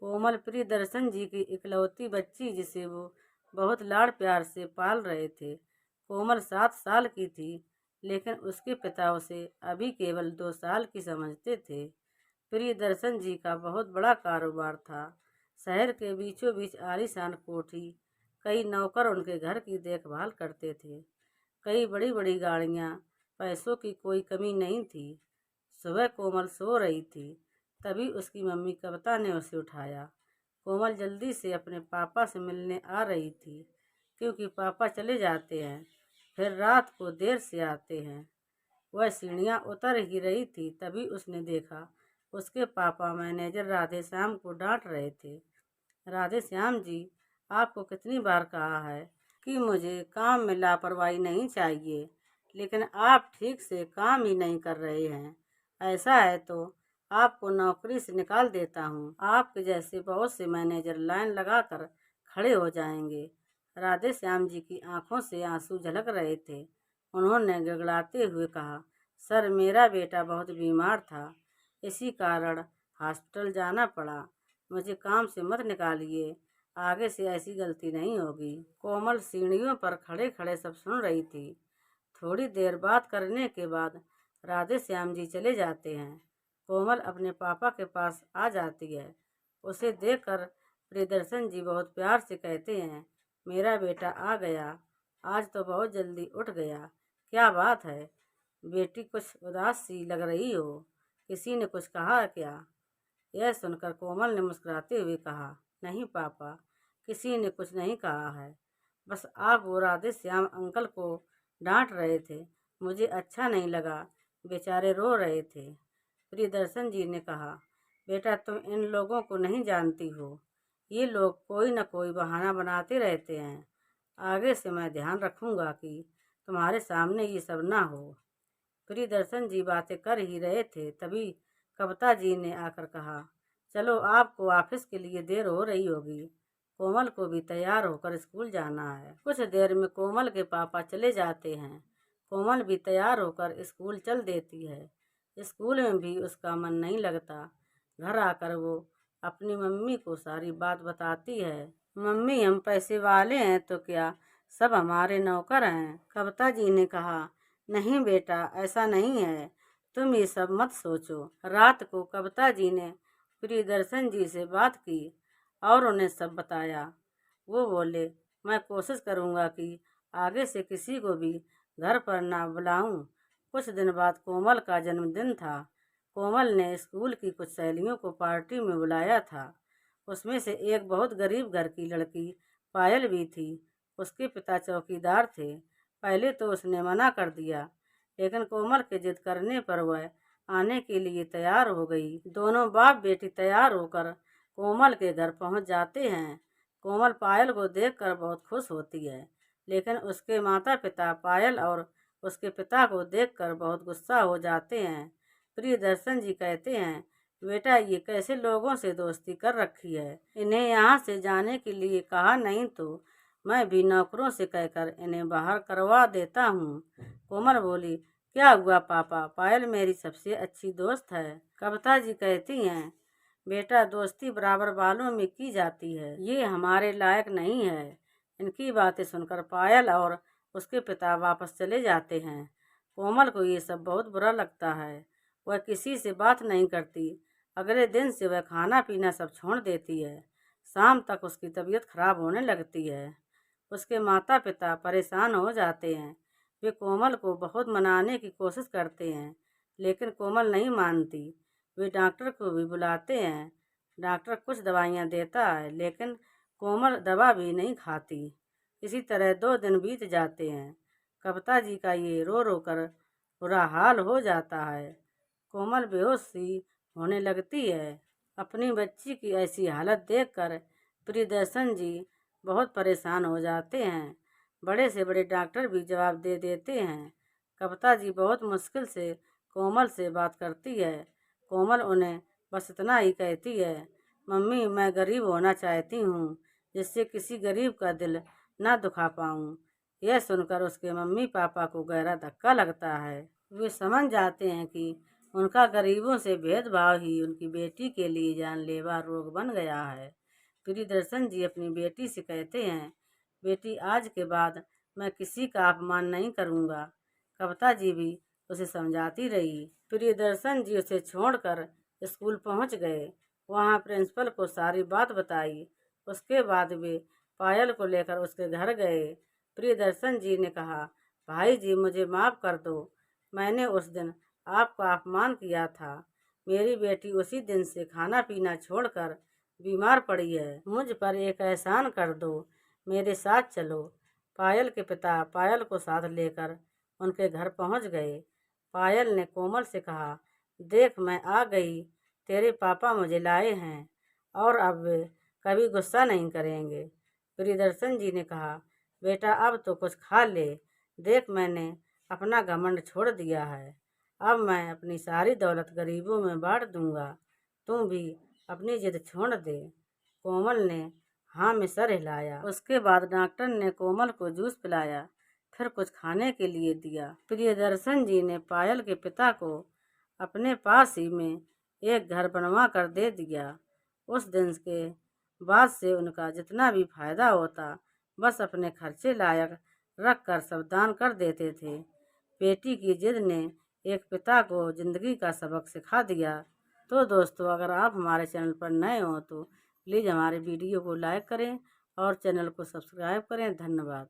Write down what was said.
कोमल प्रियदर्शन जी की इकलौती बच्ची जिसे वो बहुत लाड़ प्यार से पाल रहे थे। कोमल 7 साल की थी, लेकिन उसके पिता उसे अभी केवल 2 साल की समझते थे। प्रियदर्शन जी का बहुत बड़ा कारोबार था। शहर के बीचों बीच आलीशान कोठी, कई नौकर उनके घर की देखभाल करते थे। कई बड़ी बड़ी गाड़ियाँ, पैसों की कोई कमी नहीं थी। सुबह कोमल सो रही थी, तभी उसकी मम्मी कविता ने उसे उठाया। कोमल जल्दी से अपने पापा से मिलने आ रही थी, क्योंकि पापा चले जाते हैं, फिर रात को देर से आते हैं। वह सीढ़ियाँ उतर ही रही थी, तभी उसने देखा उसके पापा मैनेजर राधेश्याम को डांट रहे थे। राधेश्याम जी, आपको कितनी बार कहा है कि मुझे काम में लापरवाही नहीं चाहिए, लेकिन आप ठीक से काम ही नहीं कर रहे हैं। ऐसा है तो आपको नौकरी से निकाल देता हूँ। आपके जैसे बहुत से मैनेजर लाइन लगाकर खड़े हो जाएंगे। राधेश्याम जी की आंखों से आंसू झलक रहे थे। उन्होंने गिड़गिड़ाते हुए कहा, सर, मेरा बेटा बहुत बीमार था, इसी कारण हॉस्पिटल जाना पड़ा। मुझे काम से मत निकालिए, आगे से ऐसी गलती नहीं होगी। कोमल सीढ़ियों पर खड़े खड़े सब सुन रही थी। थोड़ी देर बात करने के बाद राधेश्याम जी चले जाते हैं। कोमल अपने पापा के पास आ जाती है। उसे देखकर प्रियदर्शन जी बहुत प्यार से कहते हैं, मेरा बेटा आ गया, आज तो बहुत जल्दी उठ गया। क्या बात है बेटी, कुछ उदास सी लग रही हो, किसी ने कुछ कहा क्या? यह सुनकर कोमल ने मुस्कुराते हुए कहा, नहीं पापा, किसी ने कुछ नहीं कहा है, बस आप वो राधेश्याम अंकल को डांट रहे थे, मुझे अच्छा नहीं लगा, बेचारे रो रहे थे। प्रियदर्शन जी ने कहा, बेटा, तुम इन लोगों को नहीं जानती हो, ये लोग कोई न कोई बहाना बनाते रहते हैं। आगे से मैं ध्यान रखूंगा कि तुम्हारे सामने ये सब ना हो। प्रियदर्शन जी बातें कर ही रहे थे, तभी कविता जी ने आकर कहा, चलो, आपको ऑफिस के लिए देर हो रही होगी, कोमल को भी तैयार होकर स्कूल जाना है। कुछ देर में कोमल के पापा चले जाते हैं। कोमल भी तैयार होकर स्कूल चल देती है। स्कूल में भी उसका मन नहीं लगता। घर आकर वो अपनी मम्मी को सारी बात बताती है। मम्मी, हम पैसे वाले हैं तो क्या सब हमारे नौकर हैं? कविता जी ने कहा, नहीं बेटा, ऐसा नहीं है, तुम ये सब मत सोचो। रात को कविता जी ने प्रियदर्शन जी से बात की और उन्हें सब बताया। वो बोले, मैं कोशिश करूंगा कि आगे से किसी को भी घर पर ना बुलाऊं। कुछ दिन बाद कोमल का जन्मदिन था। कोमल ने स्कूल की कुछ सहेलियों को पार्टी में बुलाया था। उसमें से एक बहुत गरीब घर की लड़की पायल भी थी। उसके पिता चौकीदार थे। पहले तो उसने मना कर दिया, लेकिन कोमल के जिद करने पर वह आने के लिए तैयार हो गई। दोनों बाप बेटी तैयार होकर कोमल के घर पहुंच जाते हैं। कोमल पायल को देखकर बहुत खुश होती है, लेकिन उसके माता पिता पायल और उसके पिता को देखकर बहुत गुस्सा हो जाते हैं। प्रियदर्शन जी कहते हैं, बेटा, ये कैसे लोगों से दोस्ती कर रखी है? इन्हें यहाँ से जाने के लिए कहा नहीं तो मैं भी नौकरों से कहकर इन्हें बाहर करवा देता हूँ। कोमल बोली, क्या हुआ पापा, पायल मेरी सबसे अच्छी दोस्त है। कविता जी कहती हैं, बेटा, दोस्ती बराबर वालों में की जाती है, ये हमारे लायक नहीं है। इनकी बातें सुनकर पायल और उसके पिता वापस चले जाते हैं। कोमल को ये सब बहुत बुरा लगता है। वह किसी से बात नहीं करती। अगले दिन से वह खाना पीना सब छोड़ देती है। शाम तक उसकी तबीयत खराब होने लगती है। उसके माता पिता परेशान हो जाते हैं। वे कोमल को बहुत मनाने की कोशिश करते हैं, लेकिन कोमल नहीं मानती। वे डॉक्टर को भी बुलाते हैं। डॉक्टर कुछ दवाइयाँ देता है, लेकिन कोमल दवा भी नहीं खाती। इसी तरह 2 दिन बीत जाते हैं। कविता जी का ये रो रो कर बुरा हाल हो जाता है। कोमल बेहोश सी होने लगती है। अपनी बच्ची की ऐसी हालत देखकर प्रियदर्शन जी बहुत परेशान हो जाते हैं। बड़े से बड़े डॉक्टर भी जवाब दे देते हैं। कविता जी बहुत मुश्किल से कोमल से बात करती है। कोमल उन्हें बस इतना ही कहती है, मम्मी, मैं गरीब होना चाहती हूँ, जिससे किसी गरीब का दिल ना दुखा पाऊँ। यह सुनकर उसके मम्मी पापा को गहरा धक्का लगता है। वे समझ जाते हैं कि उनका गरीबों से भेदभाव ही उनकी बेटी के लिए जानलेवा रोग बन गया है। प्रियदर्शन जी अपनी बेटी से कहते हैं, बेटी आज के बाद मैं किसी का अपमान नहीं करूँगा। कविता जी भी उसे समझाती रही। प्रियदर्शन जी उसे छोड़कर स्कूल पहुँच गए। वहाँ प्रिंसिपल को सारी बात बताई। उसके बाद वे पायल को लेकर उसके घर गए। प्रियदर्शन जी ने कहा, भाई जी मुझे माफ़ कर दो, मैंने उस दिन आपका अपमान किया था। मेरी बेटी उसी दिन से खाना पीना छोड़कर बीमार पड़ी है। मुझ पर एक एहसान कर दो, मेरे साथ चलो। पायल के पिता पायल को साथ लेकर उनके घर पहुंच गए। पायल ने कोमल से कहा, देख मैं आ गई, तेरे पापा मुझे लाए हैं और अब वे कभी गुस्सा नहीं करेंगे। प्रियदर्शन जी ने कहा, बेटा अब तो कुछ खा ले, देख मैंने अपना घमंड छोड़ दिया है। अब मैं अपनी सारी दौलत गरीबों में बांट दूंगा, तुम भी अपनी जिद छोड़ दे। कोमल ने हाँ में सर हिलाया। उसके बाद डॉक्टर ने कोमल को जूस पिलाया, फिर कुछ खाने के लिए दिया। प्रियदर्शन जी ने पायल के पिता को अपने पास ही में एक घर बनवा कर दे दिया। उस दिन के बाद से उनका जितना भी फायदा होता बस अपने खर्चे लायक रख कर सब दान कर देते थे। बेटी की जिद ने एक पिता को जिंदगी का सबक सिखा दिया। तो दोस्तों, अगर आप हमारे चैनल पर नए हो तो प्लीज़ हमारे वीडियो को लाइक करें और चैनल को सब्सक्राइब करें। धन्यवाद।